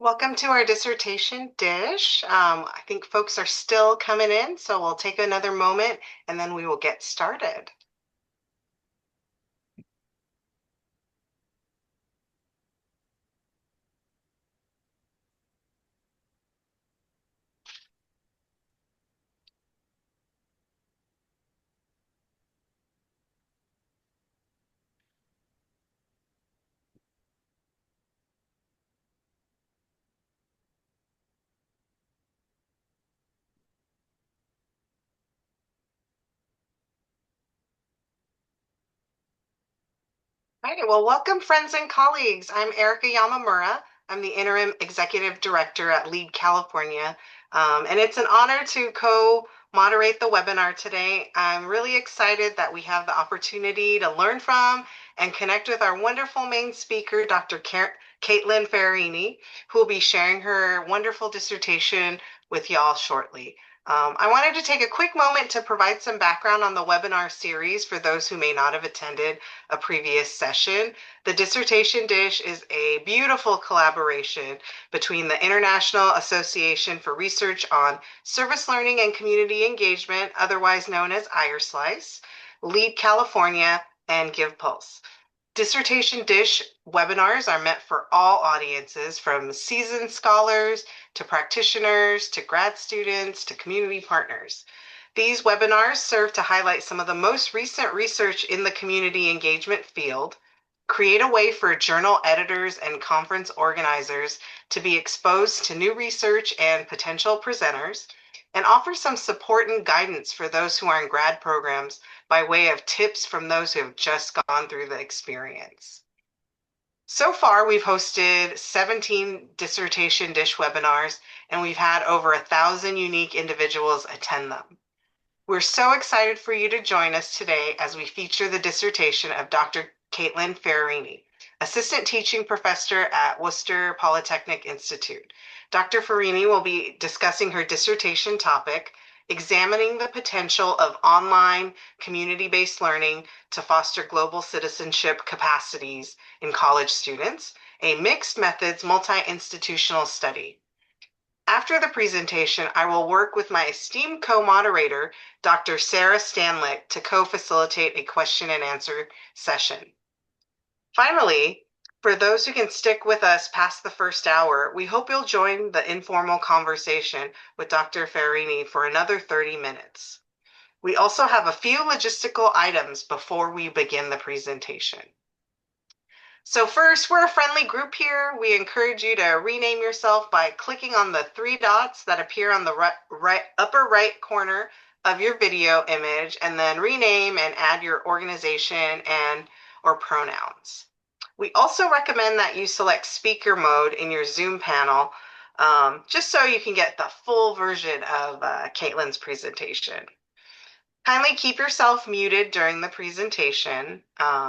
Welcome to our dissertation dish. I think folks are still coming in, so we'll take another moment and then we will get started. All right, well, welcome friends and colleagues. I'm Erica Yamamura. I'm the Interim Executive Director at Lead California, and it's an honor to co-moderate the webinar today. I'm really excited that we have the opportunity to learn from and connect with our wonderful main speaker, Dr. Caitlin Ferrarini, who will be sharing her wonderful dissertation with y'all shortly. I wanted to take a quick moment to provide some background on the webinar series for those who may not have attended a previous session. The Dissertation Dish is a beautiful collaboration between the International Association for Research on Service Learning and Community Engagement, otherwise known as IRSLICE, Lead California, and Give Pulse. Dissertation Dish webinars are meant for all audiences, from seasoned scholars to practitioners to grad students to community partners. These webinars serve to highlight some of the most recent research in the community engagement field, create a way for journal editors and conference organizers to be exposed to new research and potential presenters, and offer some support and guidance for those who are in grad programs by way of tips from those who have just gone through the experience. So far, we've hosted 17 Dissertation Dish webinars, and we've had over 1,000 unique individuals attend them. We're so excited for you to join us today as we feature the dissertation of Dr. Caitlin Ferrarini, Assistant Teaching Professor at Worcester Polytechnic Institute. Dr. Ferrarini will be discussing her dissertation topic, examining the potential of online community-based learning to foster global citizenship capacities in college students, a mixed methods multi-institutional study. After the presentation, I will work with my esteemed co-moderator, Dr. Sarah Stanlick, to co-facilitate a question and answer session. Finally, for those who can stick with us past the first hour, we hope you'll join the informal conversation with Dr. Ferrarini for another 30 minutes. We also have a few logistical items before we begin the presentation. So first, we're a friendly group here. We encourage you to rename yourself by clicking on the 3 dots that appear on the upper right corner of your video image, and then rename and add your organization and or pronouns. We also recommend that you select speaker mode in your Zoom panel, just so you can get the full version of Caitlin's presentation. Kindly keep yourself muted during the presentation.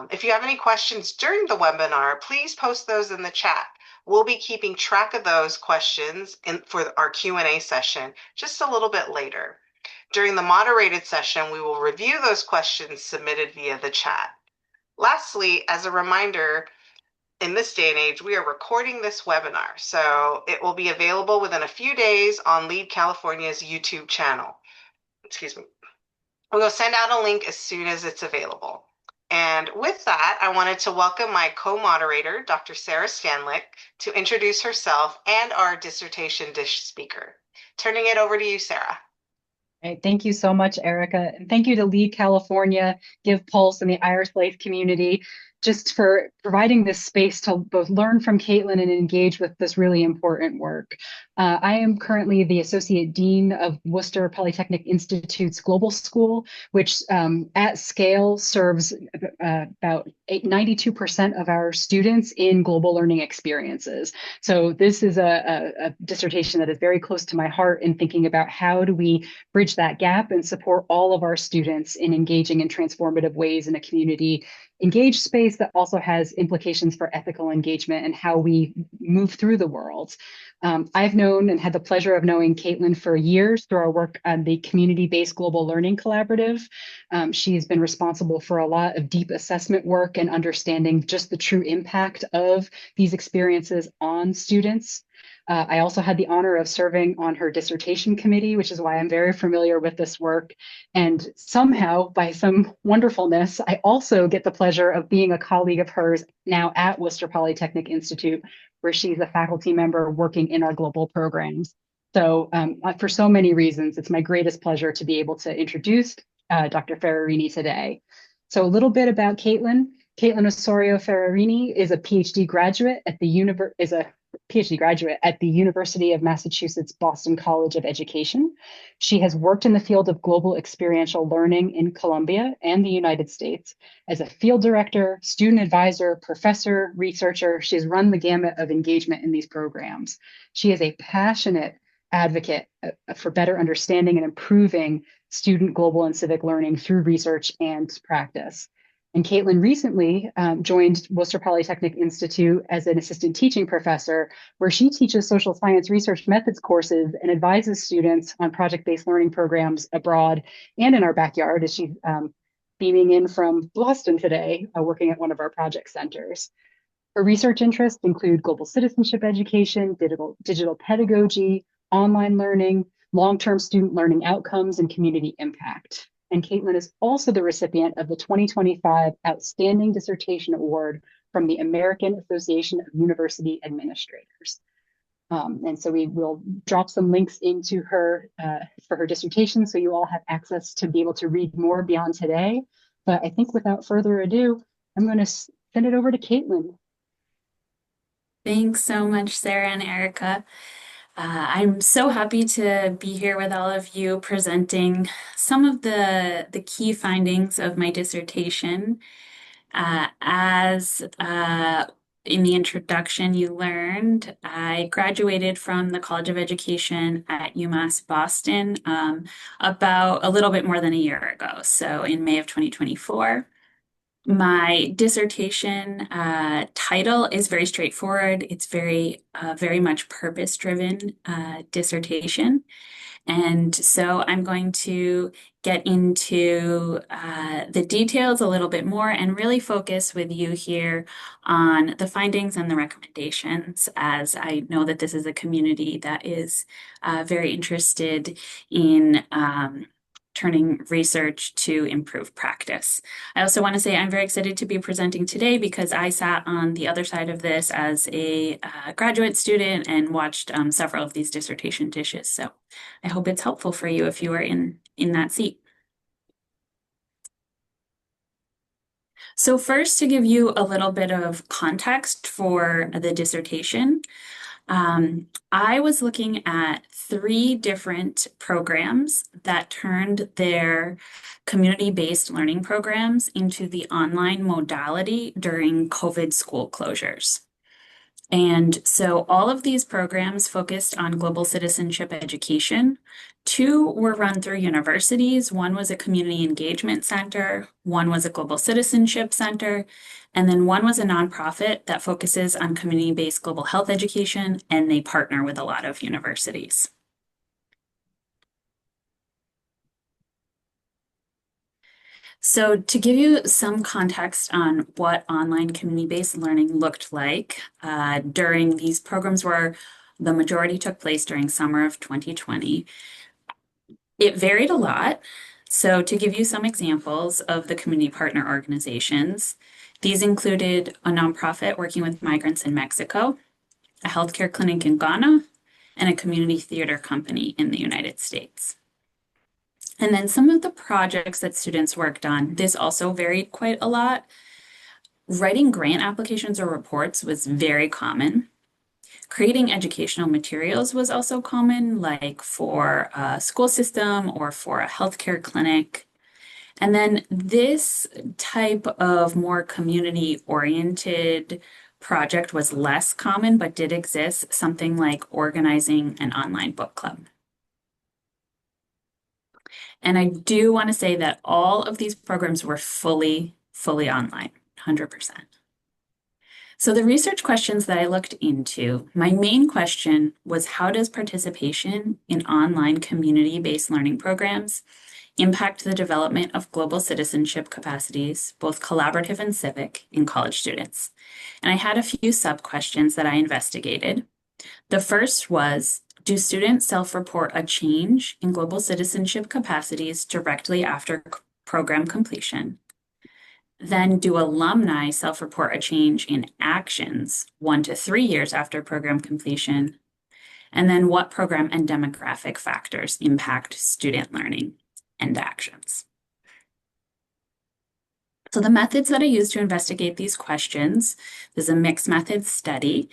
If you have any questions during the webinar, please post those in the chat. We'll be keeping track of those questions for our Q&A session just a little bit later. During the moderated session, we will review those questions submitted via the chat. Lastly, as a reminder, in this day and age, we are recording this webinar, so it will be available within a few days on Lead California's YouTube channel. Excuse me. We'll send out a link as soon as it's available. And with that, I wanted to welcome my co-moderator, Dr. Sarah Stanlick, to introduce herself and our dissertation dish speaker. Turning it over to you, Sarah. Right, thank you so much, Erica. And thank you to Lead California, Give Pulse, and the IRSLICE community just for providing this space to both learn from Caitlin and engage with this really important work. I am currently the Associate Dean of Worcester Polytechnic Institute's Global School, which at scale serves about 92% of our students in global learning experiences. So this is a dissertation that is very close to my heart in thinking about how do we bridge that gap and support all of our students in engaging in transformative ways in a community engaged space that also has implications for ethical engagement and how we move through the world. I've known and had the pleasure of knowing Caitlin for years through our work on the Community-Based Global Learning Collaborative. She has been responsible for a lot of deep assessment work and understanding just the true impact of these experiences on students. I also had the honor of serving on her dissertation committee, which is why I'm very familiar with this work. And somehow, by some wonderfulness, I also get the pleasure of being a colleague of hers now at Worcester Polytechnic Institute, where she's a faculty member working in our global programs. So for so many reasons, it's my greatest pleasure to be able to introduce Dr. Ferrarini today. So a little bit about Caitlin. Caitlin Osorio Ferrarini is a PhD graduate at the University of Massachusetts Boston College of Education. She has worked in the field of global experiential learning in Colombia and the United States as a field director, student advisor, professor, researcher. She has run the gamut of engagement in these programs. She is a passionate advocate for better understanding and improving student global and civic learning through research and practice. And Caitlin recently joined Worcester Polytechnic Institute as an assistant teaching professor, where she teaches social science research methods courses and advises students on project-based learning programs abroad and in our backyard, as she's beaming in from Boston today, working at one of our project centers. Her research interests include global citizenship education, digital pedagogy, online learning, long-term student learning outcomes, and community impact. And Caitlin is also the recipient of the 2025 Outstanding Dissertation Award from the American Association of University Administrators. And so we will drop some links into her for her dissertation so you all have access to be able to read more beyond today. But I think without further ado, I'm going to send it over to Caitlin. Thanks so much, Sarah and Erica. I'm so happy to be here with all of you presenting some of the key findings of my dissertation. As in the introduction you learned, I graduated from the College of Education at UMass Boston about a little bit more than a year ago, so in May of 2024. My dissertation title is very straightforward. It's very much purpose-driven dissertation. And so I'm going to get into the details a little bit more and really focus with you here on the findings and the recommendations, as I know that this is a community that is very interested in turning research to improve practice. I also want to say I'm very excited to be presenting today because I sat on the other side of this as a graduate student and watched several of these dissertation dishes. So I hope it's helpful for you if you are in that seat. So first, to give you a little bit of context for the dissertation, I was looking at 3 different programs that turned their community-based learning programs into the online modality during COVID school closures. And so all of these programs focused on global citizenship education. 2 were run through universities. 1 was a community engagement center, 1 was a global citizenship center, and then 1 was a nonprofit that focuses on community-based global health education, and they partner with a lot of universities. So to give you some context on what online community-based learning looked like during these programs where the majority took place during summer of 2020, it varied a lot. So to give you some examples of the community partner organizations, these included a nonprofit working with migrants in Mexico, a healthcare clinic in Ghana, and a community theater company in the United States. And then some of the projects that students worked on, this also varied quite a lot. Writing grant applications or reports was very common. Creating educational materials was also common, like for a school system or for a healthcare clinic. And then this type of more community-oriented project was less common, but did exist, something like organizing an online book club. And I do want to say that all of these programs were fully online, 100%. So the research questions that I looked into, my main question was, how does participation in online community-based learning programs impact the development of global citizenship capacities, both collaborative and civic, in college students? And I had a few sub-questions that I investigated. The first was, do students self-report a change in global citizenship capacities directly after program completion? Then do alumni self-report a change in actions 1 to 3 years after program completion? And then what program and demographic factors impact student learning and actions? So the methods that I used to investigate these questions, this is a mixed methods study.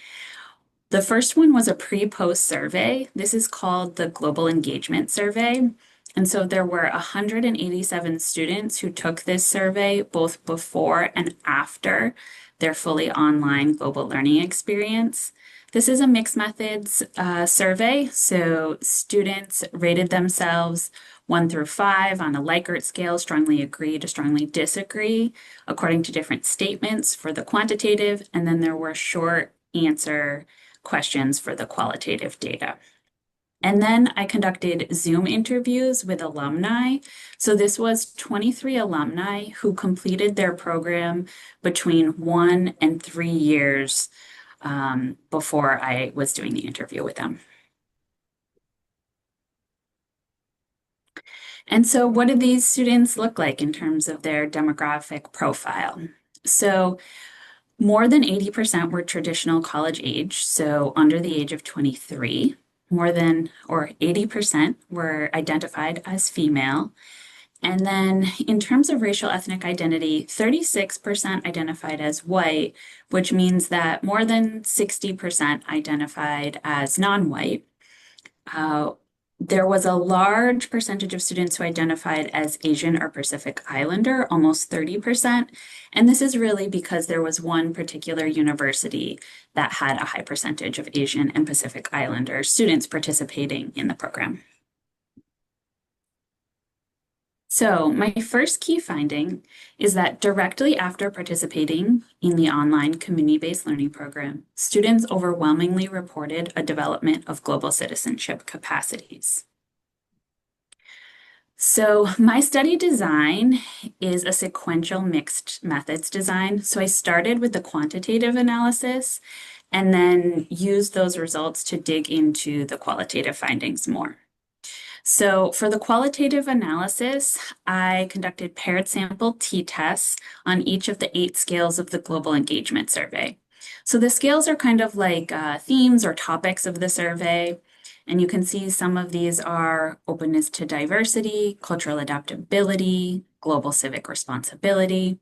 The first one was a pre-post survey. This is called the Global Engagement Survey. And so there were 187 students who took this survey both before and after their fully online global learning experience. This is a mixed methods survey. So students rated themselves 1 through 5 on a Likert scale, strongly agree to strongly disagree, according to different statements for the quantitative. And then there were short answer questions for the qualitative data. And then I conducted Zoom interviews with alumni. So this was 23 alumni who completed their program between 1 and 3 years before I was doing the interview with them. And so what did these students look like in terms of their demographic profile? So more than 80% were traditional college age, so under the age of 23. More than, or 80% were identified as female. And then in terms of racial ethnic identity, 36% identified as white, which means that more than 60% identified as non-white. There was a large percentage of students who identified as Asian or Pacific Islander, almost 30%. And this is really because there was one particular university that had a high percentage of Asian and Pacific Islander students participating in the program. So my first key finding is that directly after participating in the online community-based learning program, students overwhelmingly reported a development of global citizenship capacities. So my study design is a sequential mixed methods design. So I started with the quantitative analysis and then used those results to dig into the qualitative findings more. So for the qualitative analysis, I conducted paired sample t-tests on each of the 8 scales of the Global Engagement Survey. So the scales are kind of like themes or topics of the survey. And you can see some of these are openness to diversity, cultural adaptability, global civic responsibility.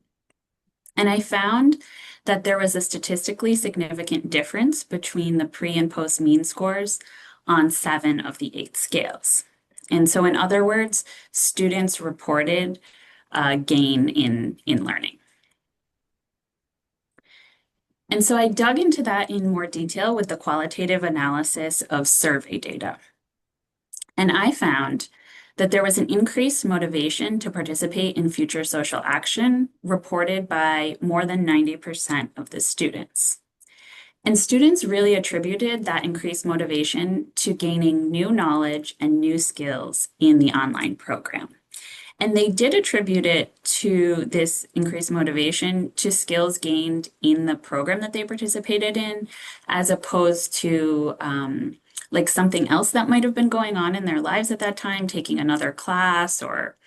And I found that there was a statistically significant difference between the pre and post mean scores on 7 of the 8 scales. And so in other words, students reported gain in learning. And so I dug into that in more detail with the qualitative analysis of survey data. And I found that there was an increased motivation to participate in future social action reported by more than 90% of the students. And students really attributed that increased motivation to gaining new knowledge and new skills in the online program. And they did attribute it to this increased motivation to skills gained in the program that they participated in, as opposed to like something else that might have been going on in their lives at that time, taking another class or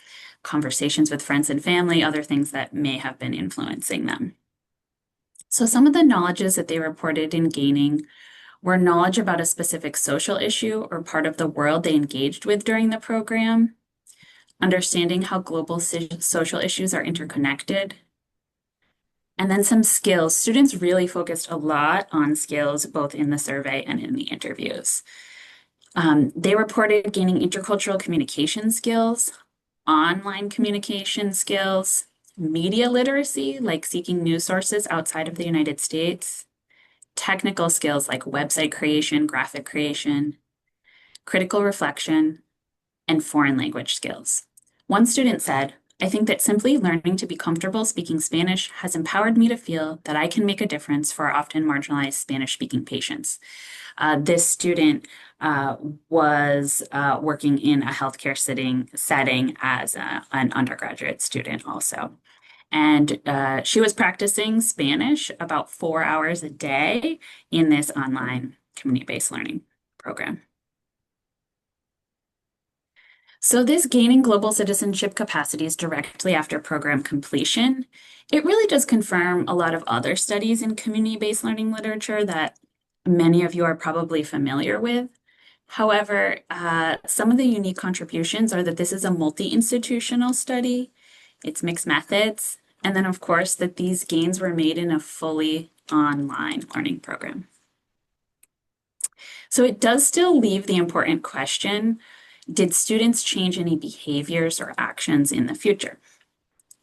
conversations with friends and family, other things that may have been influencing them. So some of the knowledges that they reported in gaining were knowledge about a specific social issue or part of the world they engaged with during the program, understanding how global social issues are interconnected, and then some skills. Students really focused a lot on skills both in the survey and in the interviews. They reported gaining intercultural communication skills, online communication skills, media literacy, like seeking news sources outside of the United States, technical skills like website creation, graphic creation, critical reflection, and foreign language skills. One student said, I think that simply learning to be comfortable speaking Spanish has empowered me to feel that I can make a difference for our often marginalized Spanish-speaking patients. This student was working in a healthcare setting as an undergraduate student also. And she was practicing Spanish about 4 hours a day in this online community-based learning program. So this gaining global citizenship capacities directly after program completion, it really does confirm a lot of other studies in community-based learning literature that many of you are probably familiar with. However, some of the unique contributions are that this is a multi-institutional study, it's mixed methods, and then of course that these gains were made in a fully online learning program. So it does still leave the important question, did students change any behaviors or actions in the future?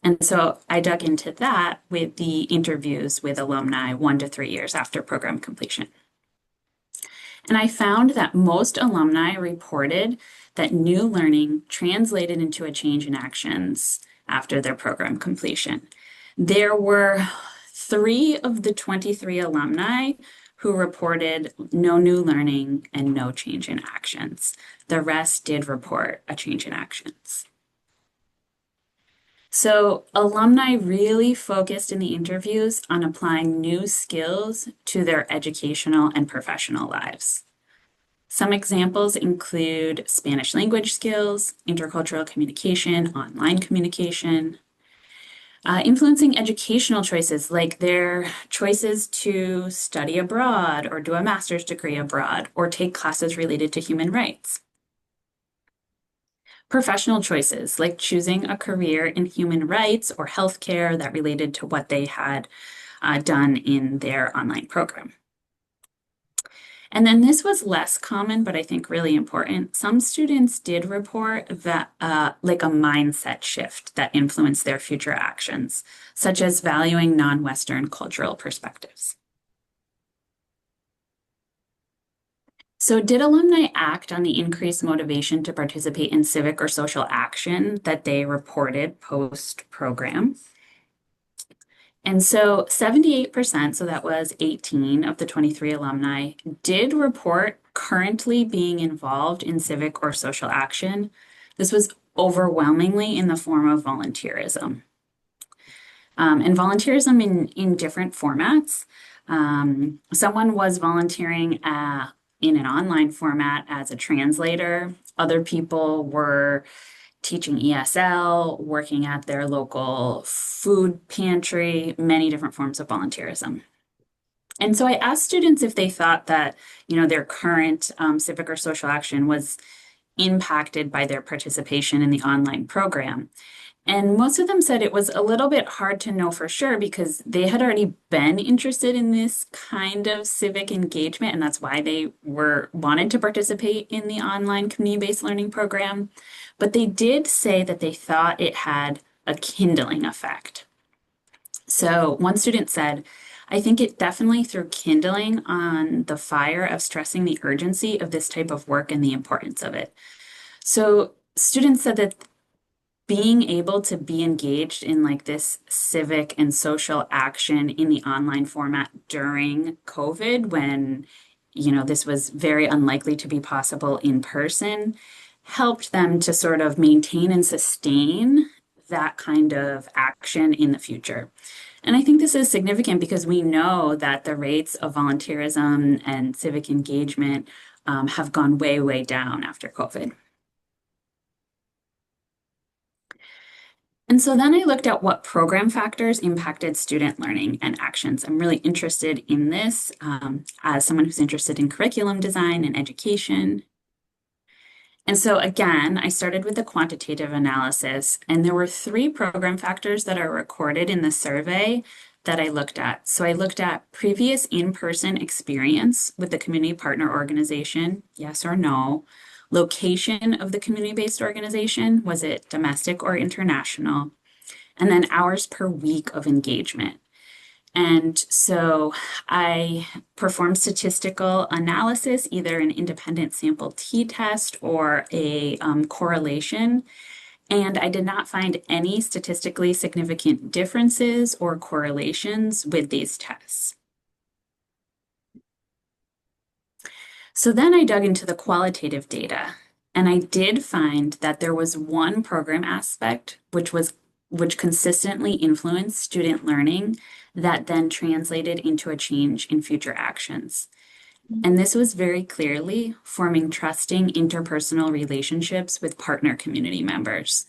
And so I dug into that with the interviews with alumni 1 to 3 years after program completion. And I found that most alumni reported that new learning translated into a change in actions after their program completion. There were 3 of the 23 alumni who reported no new learning and no change in actions. The rest did report a change in actions. So alumni really focused in the interviews on applying new skills to their educational and professional lives. Some examples include Spanish language skills, intercultural communication, online communication, influencing educational choices like their choices to study abroad or do a master's degree abroad or take classes related to human rights. Professional choices like choosing a career in human rights or healthcare that related to what they had done in their online program. And then this was less common, but I think really important. Some students did report that like a mindset shift that influenced their future actions, such as valuing non-Western cultural perspectives. So did alumni act on the increased motivation to participate in civic or social action that they reported post-program? And so 78%, so that was 18 of the 23 alumni, did report currently being involved in civic or social action. This was overwhelmingly in the form of volunteerism. And volunteerism in different formats. Someone was volunteering in an online format as a translator. Other people were teaching ESL, working at their local food pantry, many different forms of volunteerism. And so I asked students if they thought that, their current civic or social action was impacted by their participation in the online program. And most of them said it was a little bit hard to know for sure because they had already been interested in this kind of civic engagement, and that's why they wanted to participate in the online community-based learning program. But they did say that they thought it had a kindling effect. So one student said, I think it definitely threw kindling on the fire of stressing the urgency of this type of work and the importance of it. So students said that being able to be engaged in like this civic and social action in the online format during COVID when, this was very unlikely to be possible in person, helped them to sort of maintain and sustain that kind of action in the future. And I think this is significant because we know that the rates of volunteerism and civic engagement have gone way, way down after COVID. And so then I looked at what program factors impacted student learning and actions. I'm really interested in this as someone who's interested in curriculum design and education. And so again, I started with the quantitative analysis, and there were 3 program factors that are recorded in the survey that I looked at. So I looked at previous in-person experience with the community partner organization, yes or no. Location of the community-based organization, was it domestic or international? And then hours per week of engagement. And so I performed statistical analysis, either an independent sample t-test or a correlation. And I did not find any statistically significant differences or correlations with these tests. So then I dug into the qualitative data, and I did find that there was one program aspect which consistently influenced student learning that then translated into a change in future actions. And this was very clearly forming trusting interpersonal relationships with partner community members,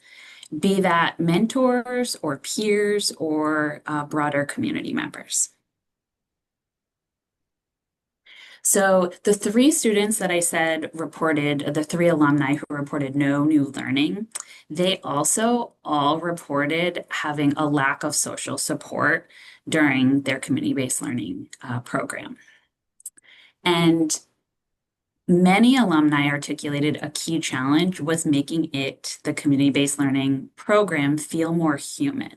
be that mentors or peers or broader community members. So the three students that I said reported, the three alumni who reported no new learning, they also all reported having a lack of social support during their community-based learning program. And many alumni articulated a key challenge was making the community-based learning program, feel more human.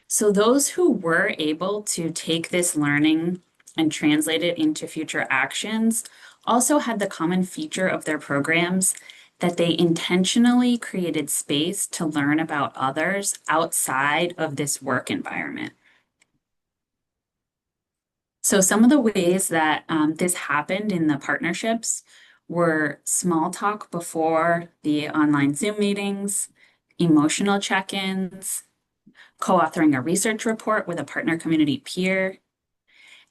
So those who were able to take this learning and translate it into future actions also had the common feature of their programs that they intentionally created space to learn about others outside of this work environment. So some of the ways that this happened in the partnerships were small talk before the online Zoom meetings, emotional check-ins, co-authoring a research report with a partner community peer,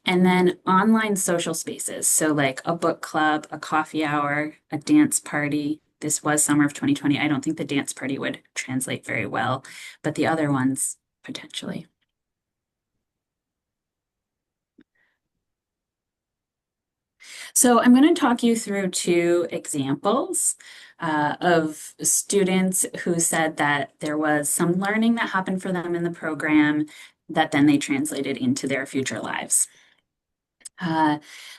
and then online social spaces. So like a book club, a coffee hour, a dance party. This was summer of 2020. I don't think the dance party would translate very well, but the other ones potentially. So I'm going to talk you through two examples of students who said that there was some learning that happened for them in the program that then they translated into their future lives.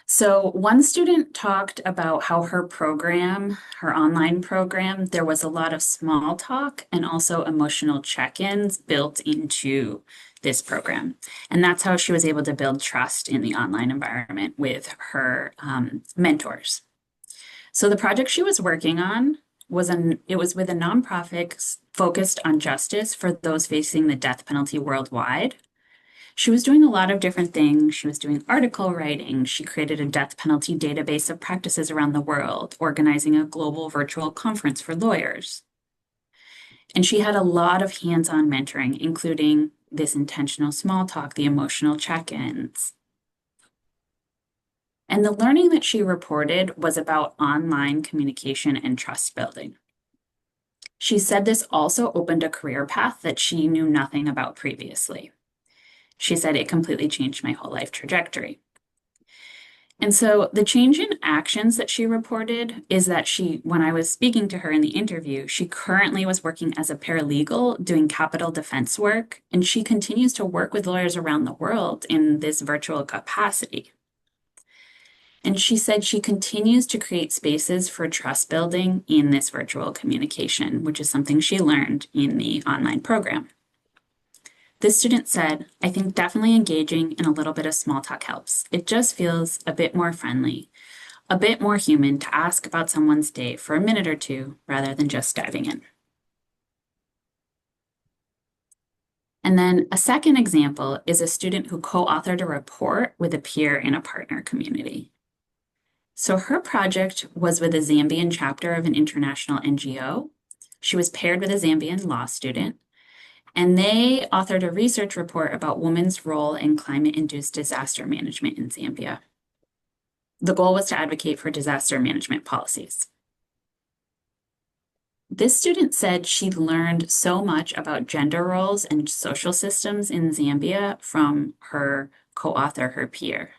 So one student talked about how her program, her online program, there was a lot of small talk and also emotional check-ins built into this program. And that's how she was able to build trust in the online environment with her mentors. So the project she was working on it was with a nonprofit focused on justice for those facing the death penalty worldwide. She was doing a lot of different things. She was doing article writing. She created a death penalty database of practices around the world, organizing a global virtual conference for lawyers. And she had a lot of hands-on mentoring, including this intentional small talk, the emotional check-ins. And the learning that she reported was about online communication and trust building. She said this also opened a career path that she knew nothing about previously. She said it completely changed my whole life trajectory. And so the change in actions that she reported is that when I was speaking to her in the interview, she currently was working as a paralegal doing capital defense work, and she continues to work with lawyers around the world in this virtual capacity. And she said she continues to create spaces for trust building in this virtual communication, which is something she learned in the online program. This student said, I think definitely engaging in a little bit of small talk helps. It just feels a bit more friendly, a bit more human to ask about someone's day for a minute or two rather than just diving in. And then a second example is a student who co-authored a report with a peer in a partner community. So her project was with a Zambian chapter of an international NGO. She was paired with a Zambian law student, and they authored a research report about women's role in climate-induced disaster management in Zambia. The goal was to advocate for disaster management policies. This student said she learned so much about gender roles and social systems in Zambia from her co-author, her peer.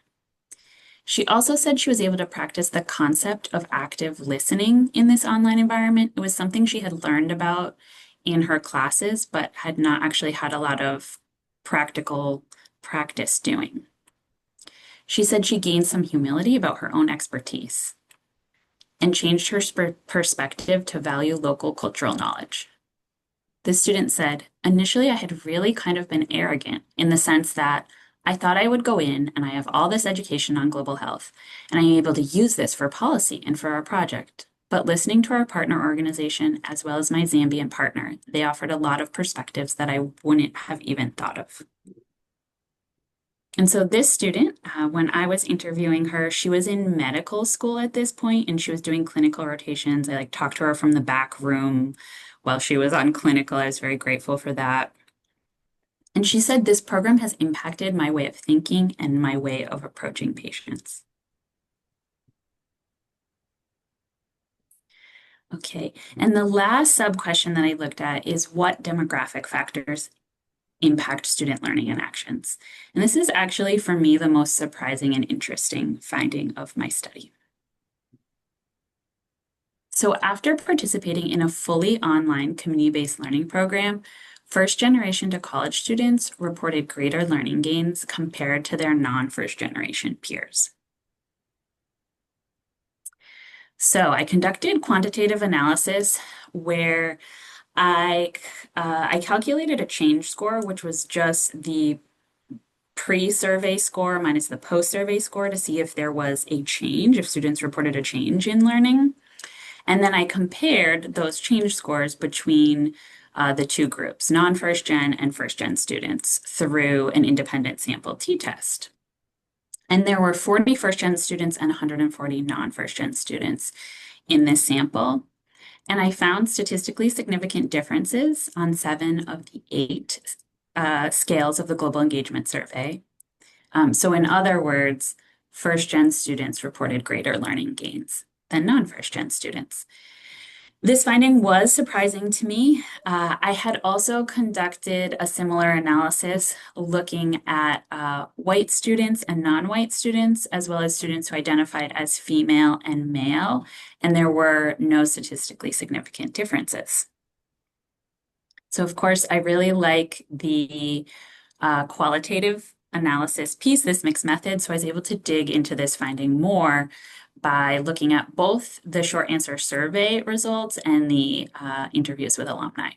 She also said she was able to practice the concept of active listening in this online environment. It was something she had learned about in her classes, but had not actually had a lot of practical practice doing. She said she gained some humility about her own expertise and changed her perspective to value local cultural knowledge. The student said, initially I had really kind of been arrogant in the sense that I thought I would go in and I have all this education on global health and I'm able to use this for policy and for our project. But listening to our partner organization, as well as my Zambian partner, they offered a lot of perspectives that I wouldn't have even thought of. And so this student, when I was interviewing her, she was in medical school at this point and she was doing clinical rotations. I talked to her from the back room while she was on clinical. I was very grateful for that. And she said, this program has impacted my way of thinking and my way of approaching patients. Okay. And the last sub-question that I looked at is what demographic factors impact student learning and actions? And this is actually, for me, the most surprising and interesting finding of my study. So after participating in a fully online community-based learning program, first generation to college students reported greater learning gains compared to their non-first generation peers. So I conducted quantitative analysis where I I calculated a change score, which was just the pre-survey score minus the post-survey score to see if there was a change, if students reported a change in learning. And then I compared those change scores between the two groups, non-first gen and first gen students, through an independent sample t-test. And there were 40 first gen students and 140 non-first gen students in this sample. And I found statistically significant differences on 7 of the 8 scales of the Global Engagement Survey. So in other words, first gen students reported greater learning gains than non-first gen students. This finding was surprising to me. I had also conducted a similar analysis looking at white students and non-white students, as well as students who identified as female and male, and there were no statistically significant differences. So, of course, I really like the qualitative analysis piece, this mixed method, so I was able to dig into this finding more by looking at both the short answer survey results and the interviews with alumni.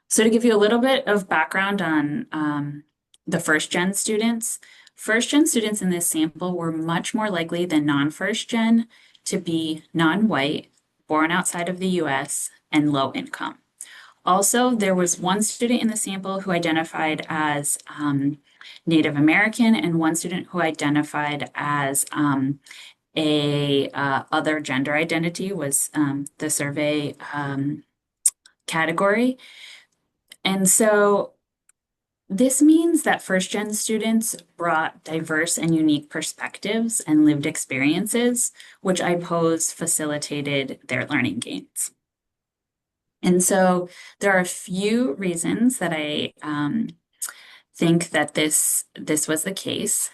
So to give you a little bit of background on the first gen students in this sample were much more likely than non-first gen to be non-white, born outside of the US, and low income. Also, there was one student in the sample who identified as Native American and one student who identified as other gender identity was the survey category. And so this means that first gen students brought diverse and unique perspectives and lived experiences, which I pose facilitated their learning gains. And so there are a few reasons that I think that this was the case.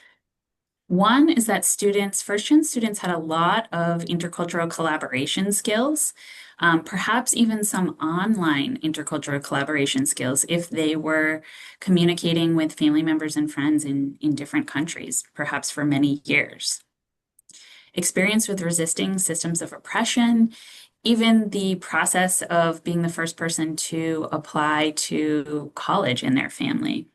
One is that first gen students had a lot of intercultural collaboration skills, perhaps even some online intercultural collaboration skills if they were communicating with family members and friends in different countries, perhaps for many years. Experience with resisting systems of oppression, even the process of being the first person to apply to college in their family.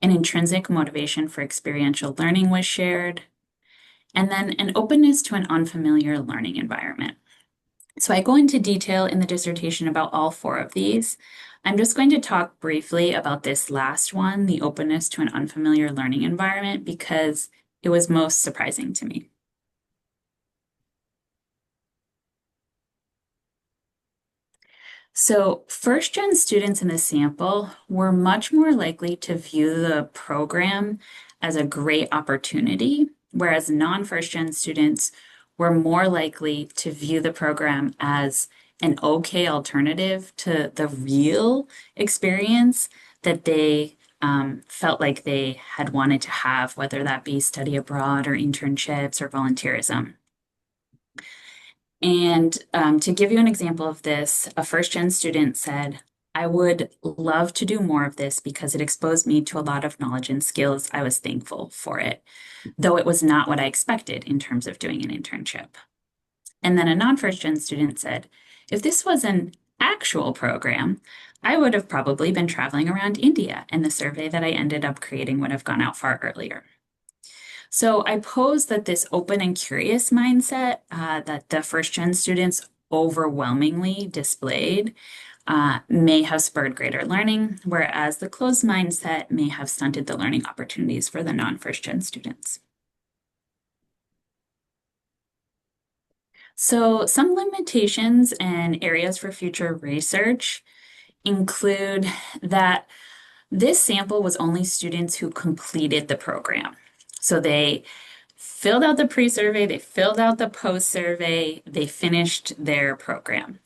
An intrinsic motivation for experiential learning was shared, and then an openness to an unfamiliar learning environment. So I go into detail in the dissertation about all 4 of these. I'm just going to talk briefly about this last one, the openness to an unfamiliar learning environment, because it was most surprising to me. So first gen students in the sample were much more likely to view the program as a great opportunity, whereas non-first gen students were more likely to view the program as an okay alternative to the real experience that they felt like they had wanted to have, whether that be study abroad or internships or volunteerism. And to give you an example of this, a first gen student said, I would love to do more of this because it exposed me to a lot of knowledge and skills. I was thankful for it, though it was not what I expected in terms of doing an internship. And then a non-first gen student said, if this was an actual program, I would have probably been traveling around India, and the survey that I ended up creating would have gone out far earlier. So I pose that this open and curious mindset that the first gen students overwhelmingly displayed may have spurred greater learning, whereas the closed mindset may have stunted the learning opportunities for the non-first gen students. So some limitations and areas for future research include that this sample was only students who completed the program. So they filled out the pre-survey, they filled out the post-survey, they finished their program.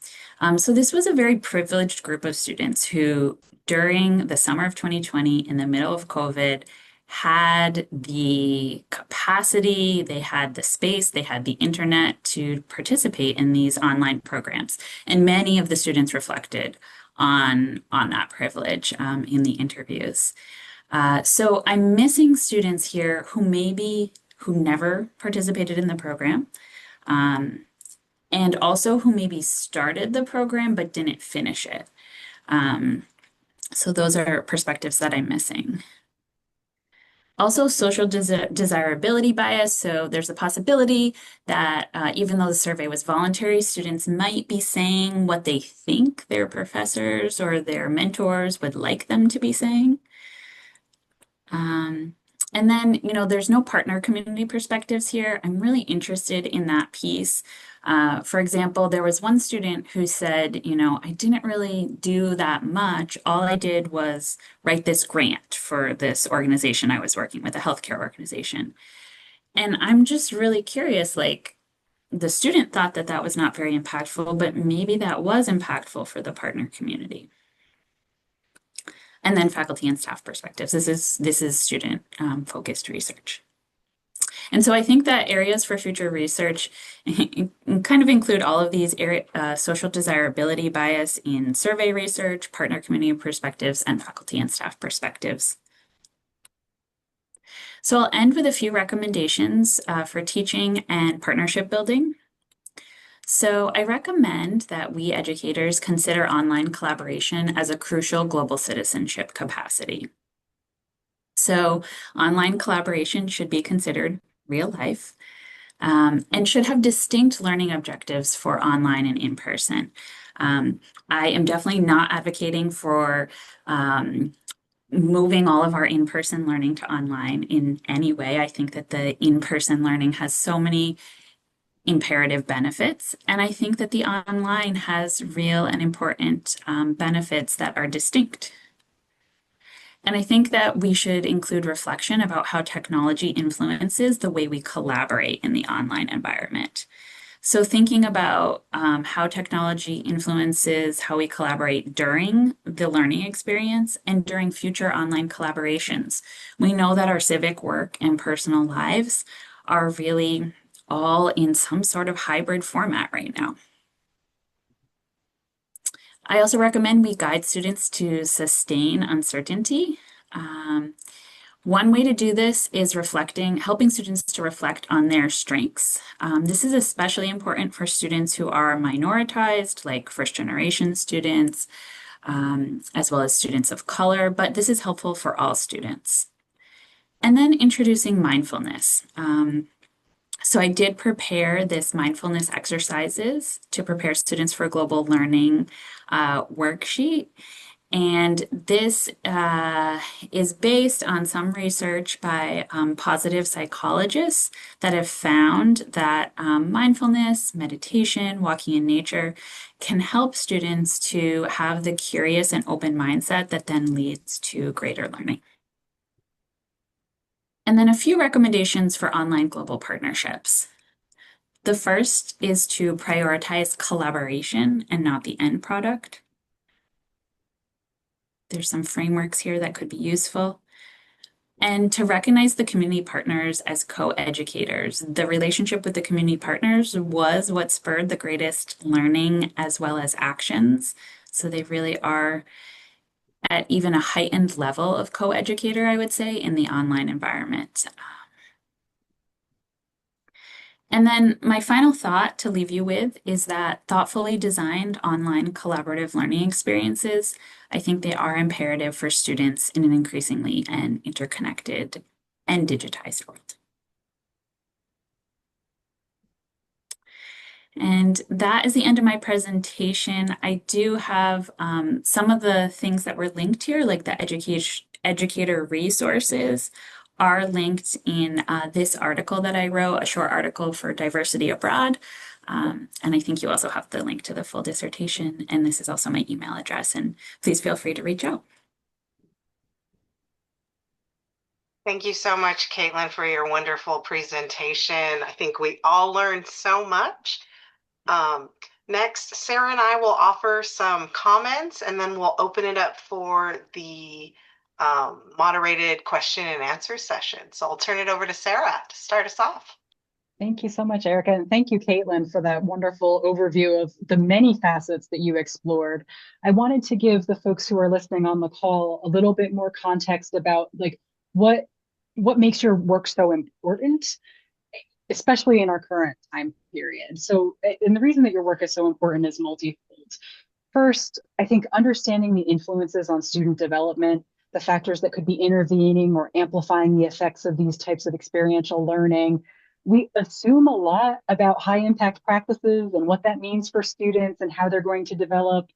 So this was a very privileged group of students who, during the summer of 2020, in the middle of COVID, had the capacity, they had the space, they had the internet to participate in these online programs. And many of the students reflected on that privilege in the interviews. So I'm missing students here who never participated in the program, and also who maybe started the program but didn't finish it. So those are perspectives that I'm missing. Also, social desirability bias. So there's a possibility that even though the survey was voluntary, students might be saying what they think their professors or their mentors would like them to be saying. And then, there's no partner community perspectives here. I'm really interested in that piece. For example, there was one student who said, I didn't really do that much. All I did was write this grant for this organization I was working with, a healthcare organization. And I'm just really curious, like, the student thought that that was not very impactful, but maybe that was impactful for the partner community. And then faculty and staff perspectives. This is student focused research. And so I think that areas for future research kind of include all of these social desirability bias in survey research, partner community perspectives, and faculty and staff perspectives. So I'll end with a few recommendations for teaching and partnership building. So I recommend that we educators consider online collaboration as a crucial global citizenship capacity. So online collaboration should be considered real life and should have distinct learning objectives for online and in person. I am definitely not advocating for moving all of our in-person learning to online in any way. I think that the in-person learning has so many imperative benefits. And I think that the online has real and important benefits that are distinct. And I think that we should include reflection about how technology influences the way we collaborate in the online environment. So thinking about how technology influences how we collaborate during the learning experience and during future online collaborations. We know that our civic work and personal lives are really all in some sort of hybrid format right now. I also recommend we guide students to sustain uncertainty. One way to do this is helping students to reflect on their strengths. This is especially important for students who are minoritized, like first generation students, as well as students of color, but this is helpful for all students. And then introducing mindfulness. So I did prepare this mindfulness exercises to prepare students for global learning worksheet. And this is based on some research by positive psychologists that have found that mindfulness, meditation, walking in nature can help students to have the curious and open mindset that then leads to greater learning. And then a few recommendations for online global partnerships. The first is to prioritize collaboration and not the end product. There's some frameworks here that could be useful. And to recognize the community partners as co-educators. The relationship with the community partners was what spurred the greatest learning as well as actions. So they really are at even a heightened level of co-educator, I would say, in the online environment. And then my final thought to leave you with is that thoughtfully designed online collaborative learning experiences, I think they are imperative for students in an increasingly and interconnected and digitized world. And that is the end of my presentation. I do have some of the things that were linked here, like the educator resources, are linked in this article that I wrote, a short article for Diversity Abroad. And I think you also have the link to the full dissertation. And this is also my email address. And please feel free to reach out. Thank you so much, Caitlin, for your wonderful presentation. I think we all learned so much. Um, Next, Sarah and I will offer some comments and then we'll open it up for the moderated question and answer session. So I'll turn it over to Sarah to start us off. Thank you so much, Erica. And thank you, Caitlin, for that wonderful overview of the many facets that you explored. I wanted to give the folks who are listening on the call a little bit more context about like what what makes your work so important, especially in our current time period. So, and the reason that your work is so important is multifold. First, I think understanding the influences on student development, the factors that could be intervening or amplifying the effects of these types of experiential learning. We assume a lot about high impact practices and what that means for students and how they're going to develop.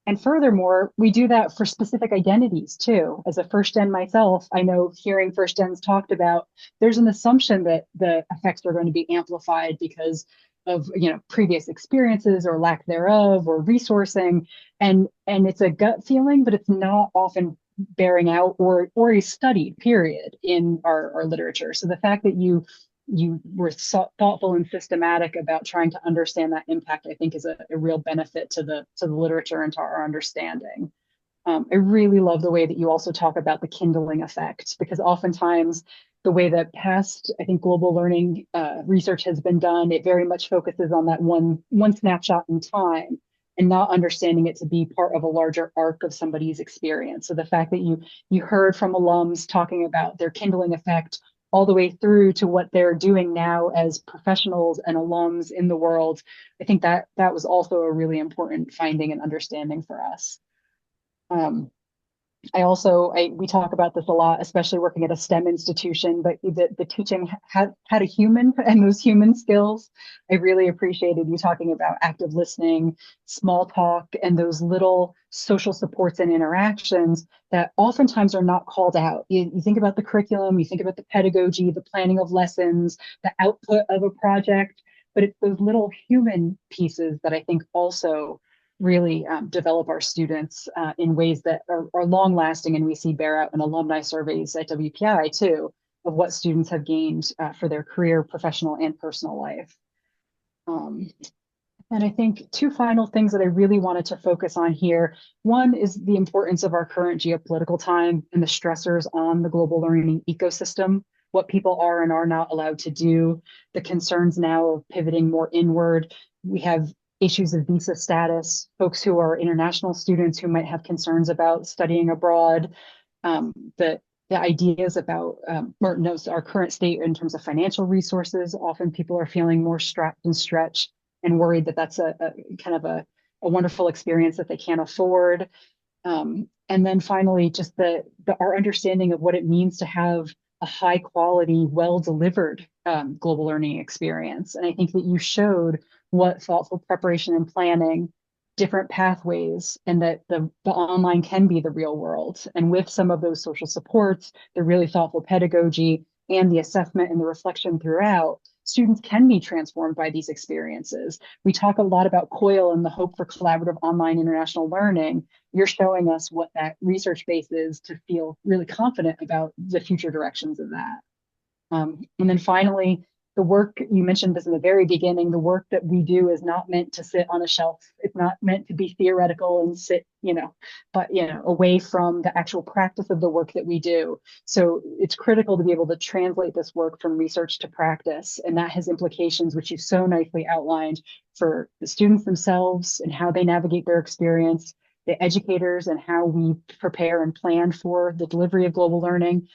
And furthermore, we do that for specific identities too. As a first gen myself, I know hearing first gens talked about, there's an assumption that the effects are going to be amplified because of previous experiences or lack thereof or resourcing. And it's a gut feeling, but it's not often bearing out or a studied period in our literature. So the fact that you were thoughtful and systematic about trying to understand that impact, I think is a real benefit to the literature and to our understanding. I really love the way that you also talk about the kindling effect, because oftentimes the way that past, I think, global learning research has been done, it very much focuses on that one snapshot in time and not understanding it to be part of a larger arc of somebody's experience. So the fact that you heard from alums talking about their kindling effect all the way through to what they're doing now as professionals and alums in the world, I think that was also a really important finding and understanding for us. Um, we talk about this a lot, especially working at a STEM institution, but the teaching had a human and those human skills. I really appreciated you talking about active listening, small talk, and those little social supports and interactions that oftentimes are not called out. You think about the curriculum, you think about the pedagogy, the planning of lessons, the output of a project, but it's those little human pieces that I think also really develop our students in ways that are long lasting, and we see bear out in alumni surveys at WPI too, of what students have gained for their career, professional, and personal life. And I think two final things that I really wanted to focus on here. One is the importance of our current geopolitical time and the stressors on the global learning ecosystem, what people are and are not allowed to do, the concerns now of pivoting more inward. We have issues of visa status, folks who are international students who might have concerns about studying abroad, the ideas about our current state in terms of financial resources. Often people are feeling more strapped and stretched and worried that that's a kind of a wonderful experience that they can't afford. And then finally, just our understanding of what it means to have a high quality, well delivered global learning experience. And I think that you showed what thoughtful preparation and planning, different pathways, and that the online can be the real world. And with some of those social supports, the really thoughtful pedagogy, and the assessment and the reflection throughout, students can be transformed by these experiences. We talk a lot about COIL and the hope for collaborative online international learning. You're showing us what that research base is to feel really confident about the future directions of that. And then finally, the work, you mentioned this in the very beginning, the work that we do is not meant to sit on a shelf. It's not meant to be theoretical and sit, away from the actual practice of the work that we do. So it's critical to be able to translate this work from research to practice. And that has implications, which you so nicely outlined, for the students themselves and how they navigate their experience, the educators and how we prepare and plan for the delivery of global learning,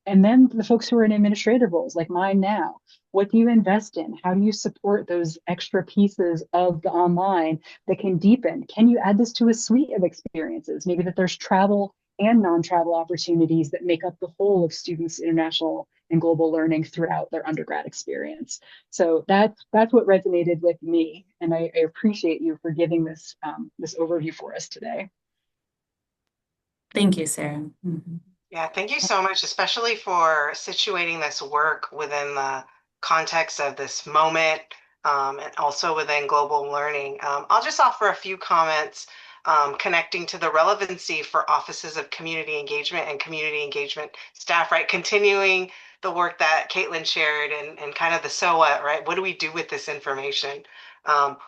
and then the folks who are in administrative roles like mine now. What do you invest in? How do you support those extra pieces of the online that can deepen? Can you add this to a suite of experiences? Maybe that there's travel and non-travel opportunities that make up the whole of students' international and global learning throughout their undergrad experience. So that's what resonated with me, and I appreciate you for giving this this overview for us today. Thank you, Sarah. Mm-hmm. Yeah, thank you so much, especially for situating this work within the context of this moment and also within global learning. I'll just offer a few comments. connecting to the relevancy for offices of community engagement and community engagement staff, right? Continuing the work that Caitlin shared and kind of the so what, right? What do we do with this information?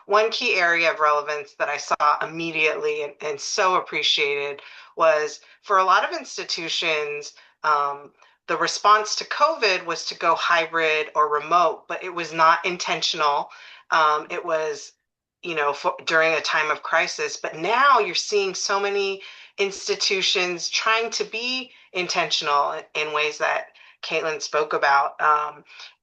One key area of relevance that I saw immediately and so appreciated was for a lot of institutions, the response to COVID was to go hybrid or remote, but it was not intentional. It was, during a time of crisis. But now you're seeing so many institutions trying to be intentional in ways that Caitlin spoke about,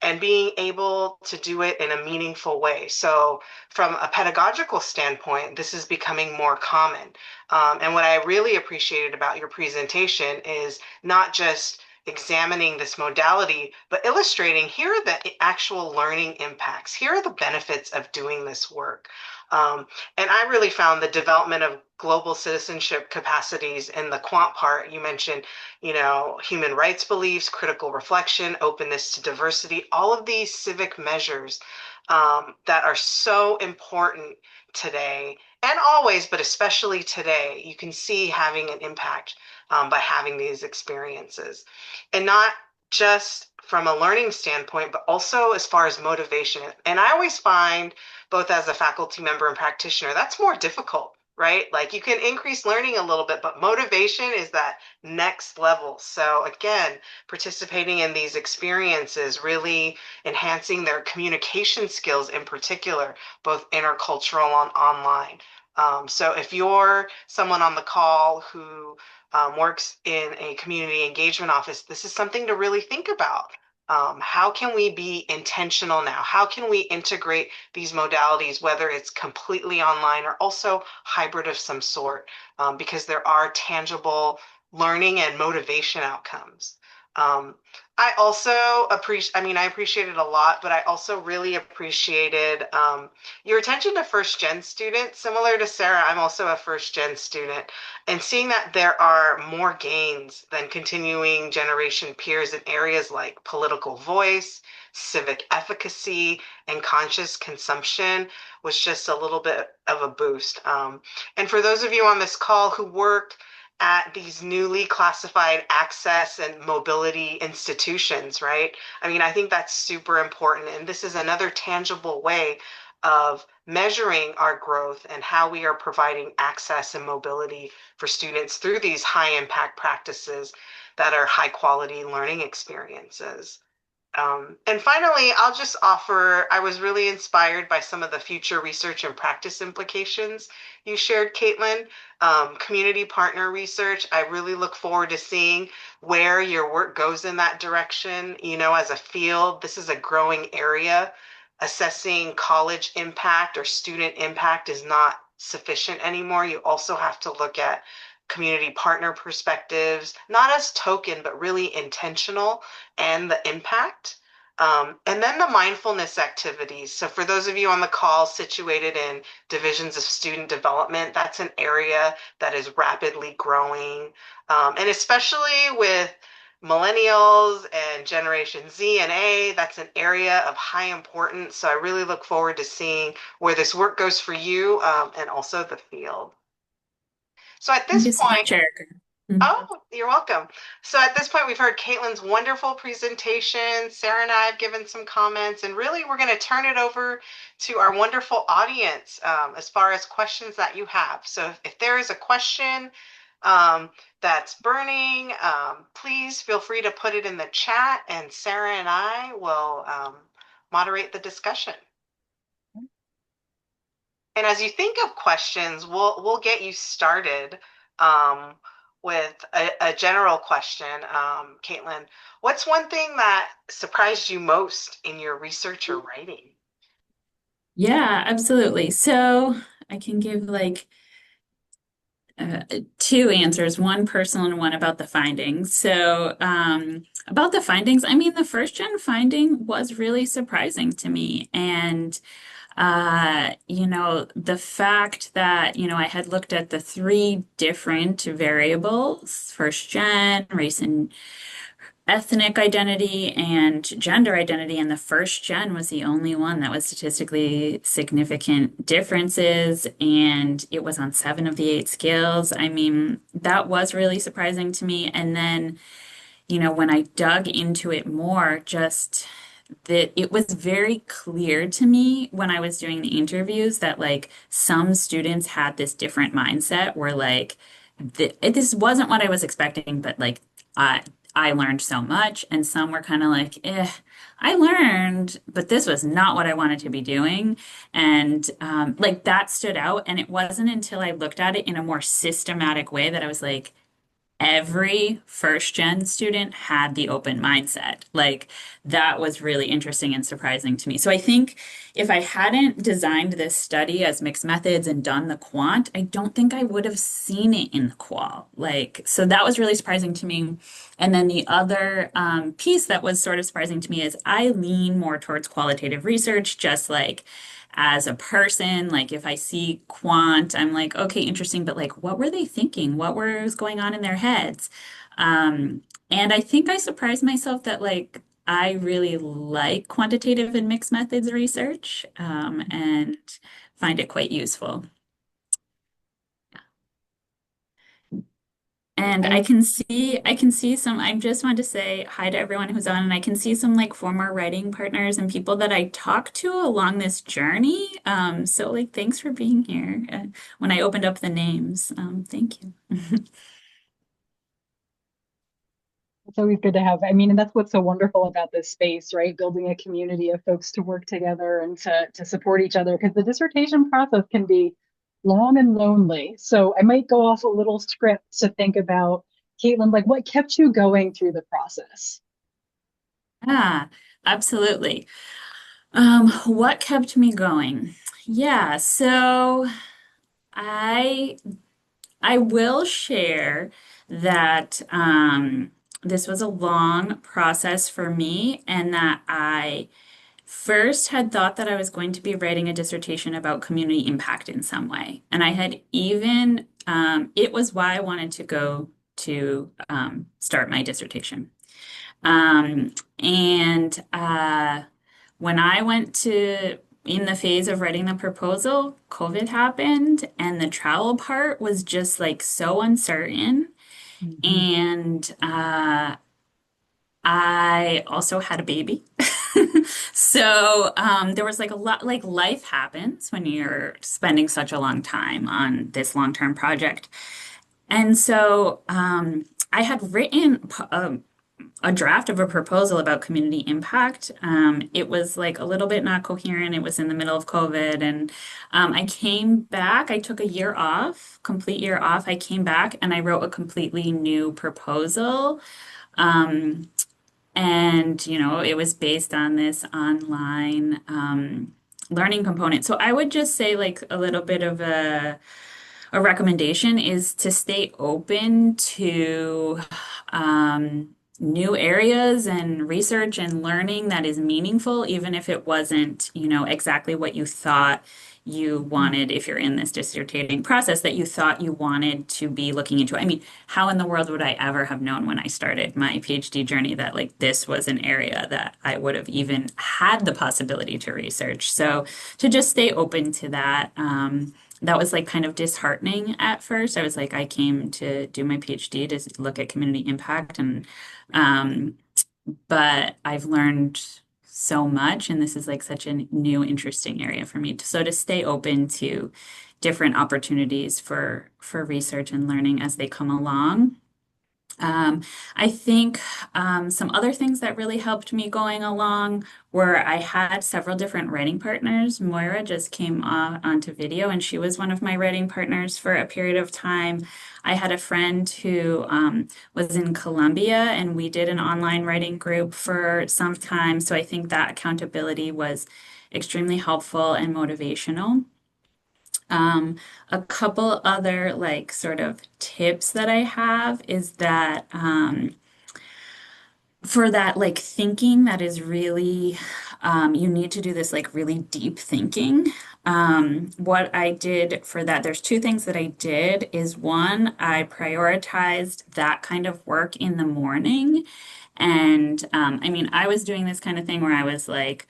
and being able to do it in a meaningful way. So, from a pedagogical standpoint, this is becoming more common. And what I really appreciated about your presentation is not just examining this modality, but illustrating here are the actual learning impacts. Here are the benefits of doing this work. And I really found the development of global citizenship capacities in the quant part. You mentioned, human rights beliefs, critical reflection, openness to diversity, all of these civic measures that are so important today and always, but especially today. You can see having an impact by having these experiences. And not just from a learning standpoint, but also as far as motivation. And I always find, both as a faculty member and practitioner, that's more difficult, right? Like you can increase learning a little bit, but motivation is that next level. So again, participating in these experiences, really enhancing their communication skills in particular, both intercultural and online. So if you're someone on the call who works in a community engagement office, this is something to really think about. How can we be intentional now? How can we integrate these modalities, whether it's completely online or also hybrid of some sort, because there are tangible learning and motivation outcomes. I also I appreciated a lot, but I also really appreciated your attention to first gen students. Similar to Sarah, I'm also a first gen student, and seeing that there are more gains than continuing generation peers in areas like political voice, civic efficacy, and conscious consumption was just a little bit of a boost. And for those of you on this call who work at these newly classified access and mobility institutions, right? I mean, I think that's super important. And this is another tangible way of measuring our growth and how we are providing access and mobility for students through these high impact practices that are high quality learning experiences. And finally, I'll just offer, I was really inspired by some of the future research and practice implications you shared, Caitlin. Community partner research, I really look forward to seeing where your work goes in that direction. As a field, this is a growing area. Assessing college impact or student impact is not sufficient anymore. You also have to look at community partner perspectives, not as token, but really intentional and the impact. And then the mindfulness activities. So for those of you on the call situated in divisions of student development, that's an area that is rapidly growing. And especially with millennials and Generation Z and A, that's an area of high importance. So I really look forward to seeing where this work goes for you, and also the field. So at Thank this you so point, much, Erica. Mhm. oh, you're welcome. So at this point, we've heard Caitlin's wonderful presentation. Sarah and I have given some comments, and really we're going to turn it over to our wonderful audience as far as questions that you have. So if there is a question that's burning, please feel free to put it in the chat, and Sarah and I will moderate the discussion. And as you think of questions, we'll get you started with a general question. Caitlin, what's one thing that surprised you most in your research or writing? Yeah, absolutely. So I can give like two answers, one personal and one about the findings. So, about the findings, I mean, the first gen finding was really surprising to me. And, the fact that, I had looked at the three different variables, first gen, race and ethnic identity and gender identity, and the first gen was the only one that was statistically significant differences, and it was on 7 of the 8 scales. I mean, that was really surprising to me. And then, when I dug into it more, just that it was very clear to me when I was doing the interviews that like some students had this different mindset where like this wasn't what I was expecting, but like I I learned so much, and some were kind of like, I learned, but this was not what I wanted to be doing, and like that stood out. And it wasn't until I looked at it in a more systematic way that I was like, every first gen student had the open mindset. Like that was really interesting and surprising to me. So I think if I hadn't designed this study as mixed methods and done the quant, I don't think I would have seen it in the qual. Like, so that was really surprising to me. And then the other piece that was sort of surprising to me is I lean more towards qualitative research, just like as a person. Like if I see quant, I'm like, okay, interesting, but like, what were they thinking? What was going on in their heads? And I think I surprised myself that like I really like quantitative and mixed methods research, and find it quite useful. And I I can see some, I just want to say hi to everyone who's on, and I can see some like former writing partners and people that I talked to along this journey. So like, thanks for being here. When I opened up the names, thank you. It's always good to have. I mean, and that's what's so wonderful about this space, right? Building a community of folks to work together and to support each other, because the dissertation process can be long and lonely. So I might go off a little script to think about, Caitlin, like what kept you going through the process? Ah, absolutely. What kept me going? Yeah, so I I will share that this was a long process for me, and that I first had thought that I was going to be writing a dissertation about community impact in some way. And I had even, it was why I wanted to go to start my dissertation. And when I went to, in the phase of writing the proposal, COVID happened, and the travel part was just like so uncertain. Mhm. And I also had a baby. So there was like a lot, like life happens when you're spending such a long time on this long-term project. And so I had written a draft of a proposal about community impact. It was like a little bit not coherent. It was in the middle of COVID. And I came back, I took a year off, complete year off. I came back and I wrote a completely new proposal. Um, and, it was based on this online learning component. So I would just say, like, a little bit of a recommendation is to stay open to new areas and research and learning that is meaningful, even if it wasn't, exactly what you thought you wanted if you're in this dissertating process that you thought you wanted to be looking into. I mean, how in the world would I ever have known when I started my PhD journey that like this was an area that I would have even had the possibility to research? So to just stay open to that. That was like kind of disheartening at first. I was like, I came to do my PhD to look at community impact, and um, but I've learned so much, and this is like such a new, interesting area for me. So to stay open to different opportunities for research and learning as they come along. Um, I think some other things that really helped me going along were I had several different writing partners. Moira just came onto video, and she was one of my writing partners for a period of time. I had a friend who was in Colombia, and we did an online writing group for some time. So I think that accountability was extremely helpful and motivational. Um, a couple other like sort of tips that I have is that for that like thinking that is really you need to do this like really deep thinking. What I did for that, there's two things that I did is one, I prioritized that kind of work in the morning. And I mean, I was doing this kind of thing where I was like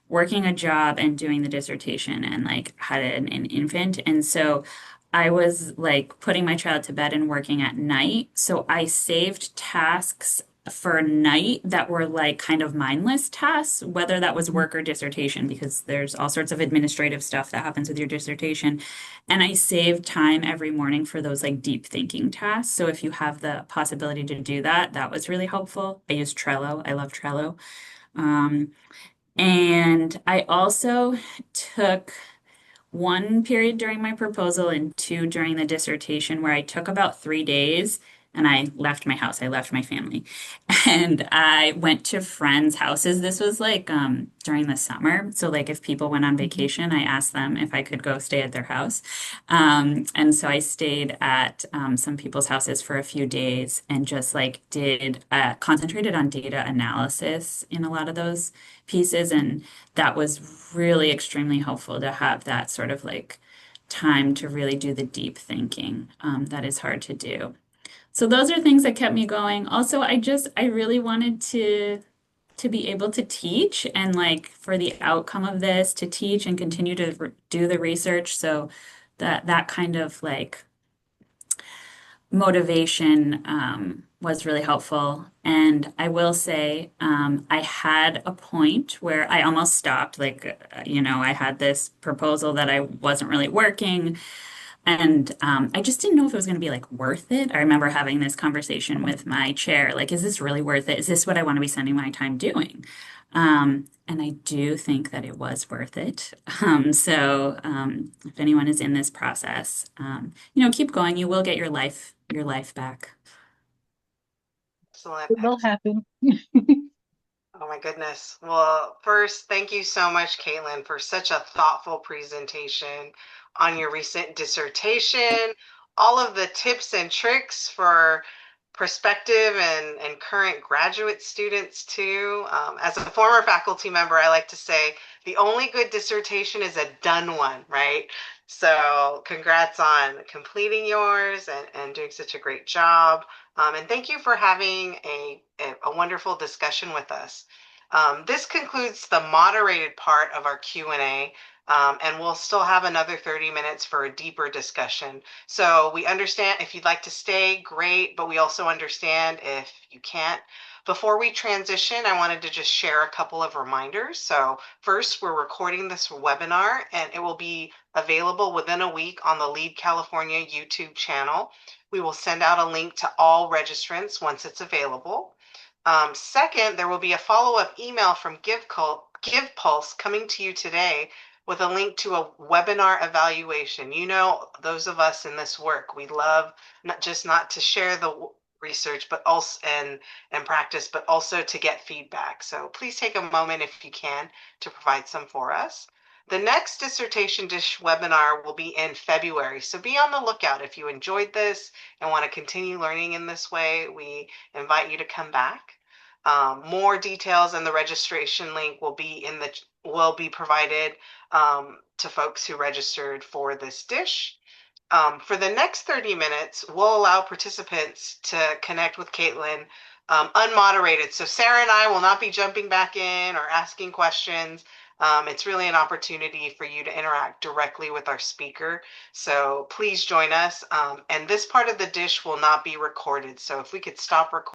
working a job and doing the dissertation and like had an infant. And so I was like putting my child to bed and working at night. So I saved tasks for night that were like kind of mindless tasks, whether that was Mhm. work or dissertation, because there's all sorts of administrative stuff that happens with your dissertation. And I saved time every morning for those like deep thinking tasks. So if you have the possibility to do that, that was really helpful. I use Trello. I love Trello. Um, and I also took one period during my proposal and two during the dissertation where I took about 3 days and I left my house. I left my family and I went to friends' houses. This was like during the summer. So like if people went on Mhm. vacation, I asked them if I could go stay at their house. And so I stayed at some people's houses for a few days and just like did concentrated on data analysis in a lot of those pieces. And that was really extremely helpful to have that sort of like time to really do the deep thinking that is hard to do. So those are things that kept me going. Also, I really wanted to be able to teach and like for the outcome of this to teach and continue to do the research. So that kind of like motivation was really helpful. And I will say, I had a point where I almost stopped. Like, I had this proposal that I wasn't really working. And I just didn't know if it was going to be like worth it. I remember having this conversation with my chair, like, is this really worth it? Is this what I want to be spending my time doing? And I do think that it was worth it. If anyone is in this process, keep going. You will get your life back. Excellent. It will happen. Oh my goodness. Well, first, thank you so much, Caitlin, for such a thoughtful presentation on your recent dissertation, all of the tips and tricks for prospective and current graduate students too. As a former faculty member, I like to say the only good dissertation is a done one, right? So congrats on completing yours and doing such a great job. And thank you for having a wonderful discussion with us. This concludes the moderated part of our Q&A, and we'll still have another 30 minutes for a deeper discussion. So we understand if you'd like to stay, great, but we also understand if you can't. Before we transition, I wanted to just share a couple of reminders. So first, we're recording this webinar, and it will be available within a week on the Lead California YouTube channel. We will send out a link to all registrants once it's available. Second, there will be a follow-up email from GivePulse coming to you today with a link to a webinar evaluation. Those of us in this work, we love not to share the research, but also and practice, but also to get feedback. So please take a moment if you can to provide some for us. The next dissertation dish webinar will be in February, so be on the lookout. If you enjoyed this and want to continue learning in this way, we invite you to come back. More details and the registration link will be provided to folks who registered for this dish. For the next 30 minutes, we'll allow participants to connect with Caitlin unmoderated. So Sarah and I will not be jumping back in or asking questions. It's really an opportunity for you to interact directly with our speaker. So please join us. And this part of the dish will not be recorded. So if we could stop recording.